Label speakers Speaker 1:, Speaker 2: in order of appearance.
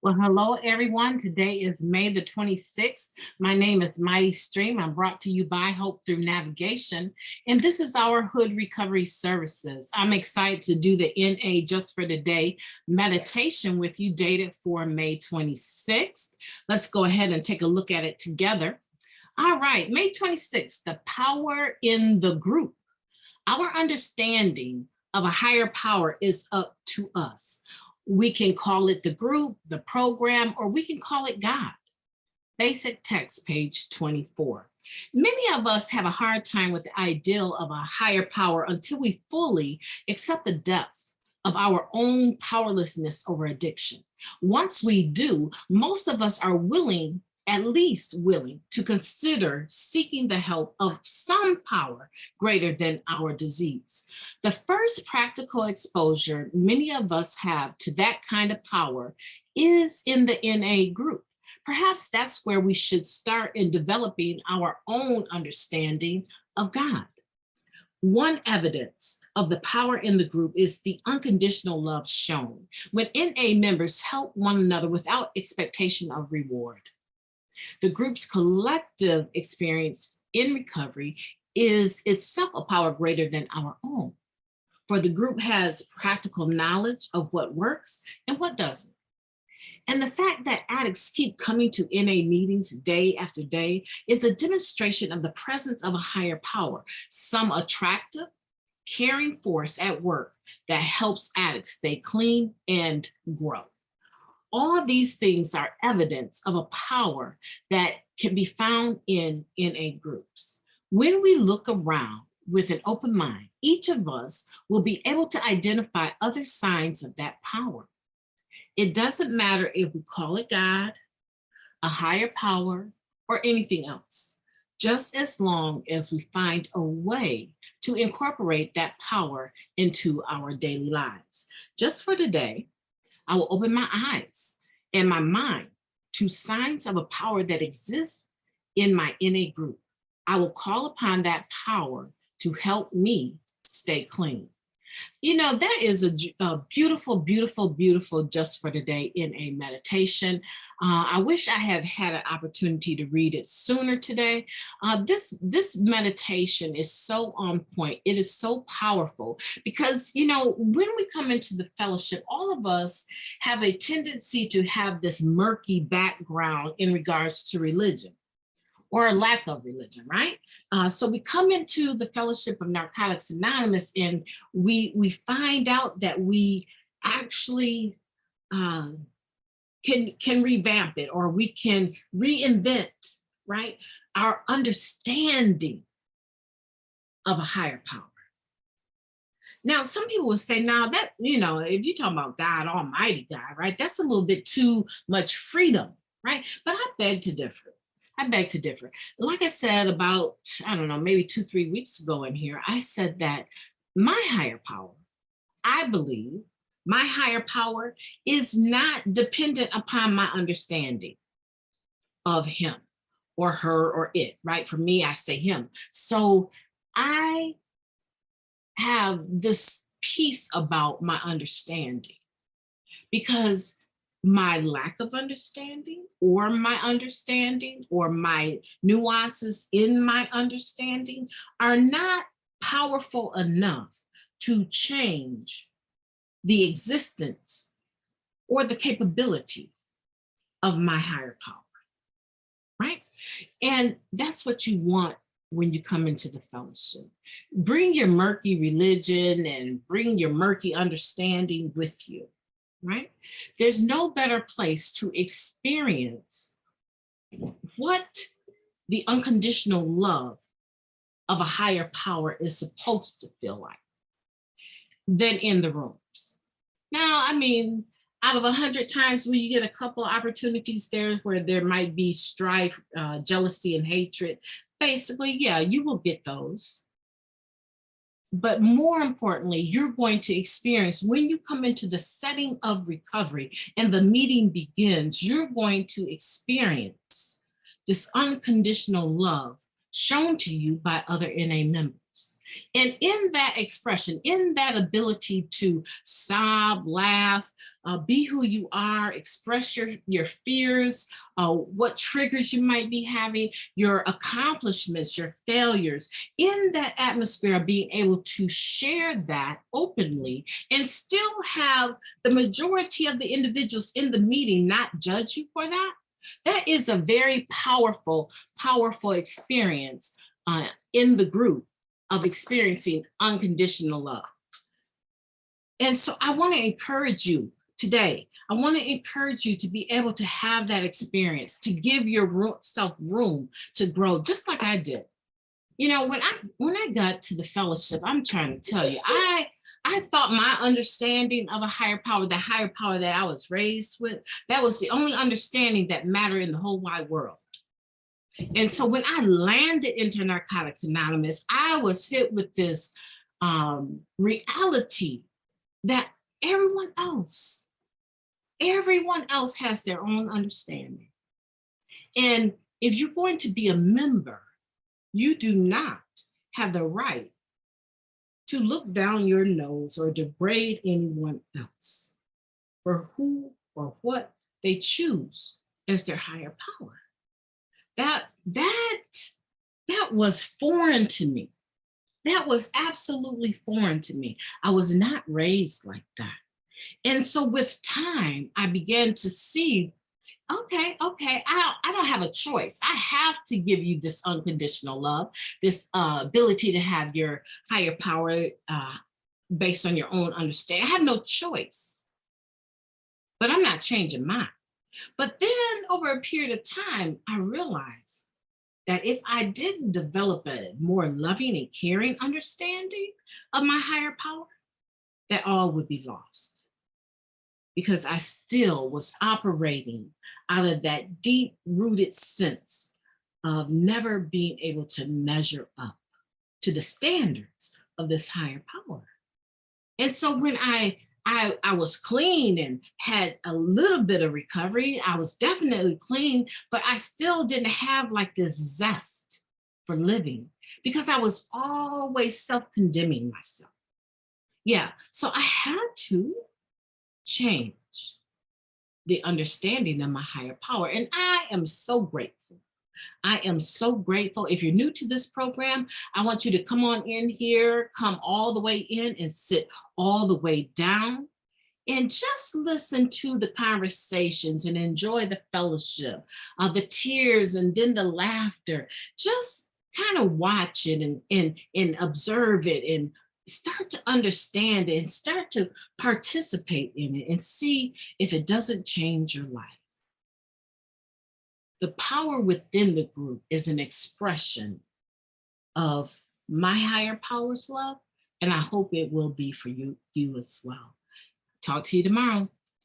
Speaker 1: Well, hello, everyone. Today is May the 26th. My name is Mighty Stream. I'm brought to you by Hope Through Navigation, and this is our Hood Recovery Services. I'm excited to do the NA Just for Today meditation with you, dated for May 26th. Let's go ahead and take a look at it together. All right, May 26th, the power in the group. Our understanding of a higher power is up to us. We can call it the group, the program, or we can call it God. Basic text, page 24. Many of us have a hard time with the ideal of a higher power until we fully accept the depth of our own powerlessness over addiction. Once we do, most of us are willing, at least willing, to consider seeking the help of some power greater than our disease. The first practical exposure many of us have to that kind of power is in the NA group. Perhaps that's where we should start in developing our own understanding of God. One evidence of the power in the group is the unconditional love shown when NA members help one another without expectation of reward. The group's collective experience in recovery is itself a power greater than our own. For the group has practical knowledge of what works and what doesn't. And the fact that addicts keep coming to NA meetings day after day is a demonstration of the presence of a higher power, some attractive, caring force at work that helps addicts stay clean and grow. All these things are evidence of a power that can be found in NA groups. When we look around with an open mind, each of us will be able to identify other signs of that power. It doesn't matter if we call it God, a higher power, or anything else, just as long as we find a way to incorporate that power into our daily lives. Just for today, I will open my eyes and my mind to signs of a power that exists in my NA group. I will call upon that power to help me stay clean. You know, that is a beautiful, beautiful, beautiful just for today NA meditation. I wish I had had an opportunity to read it sooner today. This meditation is so on point. It is so powerful because, you know, when we come into the fellowship, all of us have a tendency to have this murky background in regards to religion, or a lack of religion, right? So we come into the Fellowship of Narcotics Anonymous and we find out that we actually can revamp it, or we can reinvent, right? Our understanding of a higher power. Now, some people will say, now that, you know, if you're talking about God, Almighty God, right? That's a little bit too much freedom, right? But I beg to differ. Like I said about, I don't know, maybe 2-3 weeks ago in here, I said that my higher power, I believe my higher power is not dependent upon my understanding of him or her or it, right? For me, I say him. So I have this piece about my understanding because my lack of understanding or my nuances in my understanding are not powerful enough to change the existence or the capability of my higher power, right? And that's what you want when you come into the fellowship. Bring your murky religion and bring your murky understanding with you. Right? There's no better place to experience what the unconditional love of a higher power is supposed to feel like than in the rooms. Now, I mean, out of 100 times where you get a couple of opportunities there where there might be strife, jealousy, and hatred, basically, yeah, you will get those. But more importantly, you're going to experience when you come into the setting of recovery and the meeting begins, you're going to experience this unconditional love shown to you by other NA members. And in that expression, in that ability to sob, laugh, be who you are, express your fears, what triggers you might be having, your accomplishments, your failures, in that atmosphere of being able to share that openly and still have the majority of the individuals in the meeting not judge you for that, that is a very powerful, powerful experience in the group of experiencing unconditional love. And so I want to encourage you today. I want to encourage you to be able to have that experience, to give yourself room to grow, just like I did. You know, when I got to the fellowship, I'm trying to tell you, I thought my understanding of a higher power, the higher power that I was raised with, that was the only understanding that mattered in the whole wide world. And so when I landed into Narcotics Anonymous, I was hit with this reality that everyone else has their own understanding. And if you're going to be a member, you do not have the right to look down your nose or degrade anyone else for who or what they choose as their higher power. That was foreign to me. That was absolutely foreign to me. I was not raised like that. And so with time, I began to see, okay, I don't have a choice. I have to give you this unconditional love, this ability to have your higher power based on your own understanding. I have no choice, but I'm not changing mine. But then over a period of time, I realized that if I didn't develop a more loving and caring understanding of my higher power, that all would be lost. Because I still was operating out of that deep rooted sense of never being able to measure up to the standards of this higher power. And so when I was clean and had a little bit of recovery, I was definitely clean, but I still didn't have like this zest for living because I was always self-condemning myself. Yeah, so I had to change the understanding of my higher power. And I am so grateful. I am so grateful. If you're new to this program, I want you to come on in here, come all the way in and sit all the way down and just listen to the conversations and enjoy the fellowship, the tears and then the laughter. Just kind of watch it and observe it and start to understand it and start to participate in it and see if it doesn't change your life. The power within the group is an expression of my higher power's love, and I hope it will be for you as well. Talk to you tomorrow.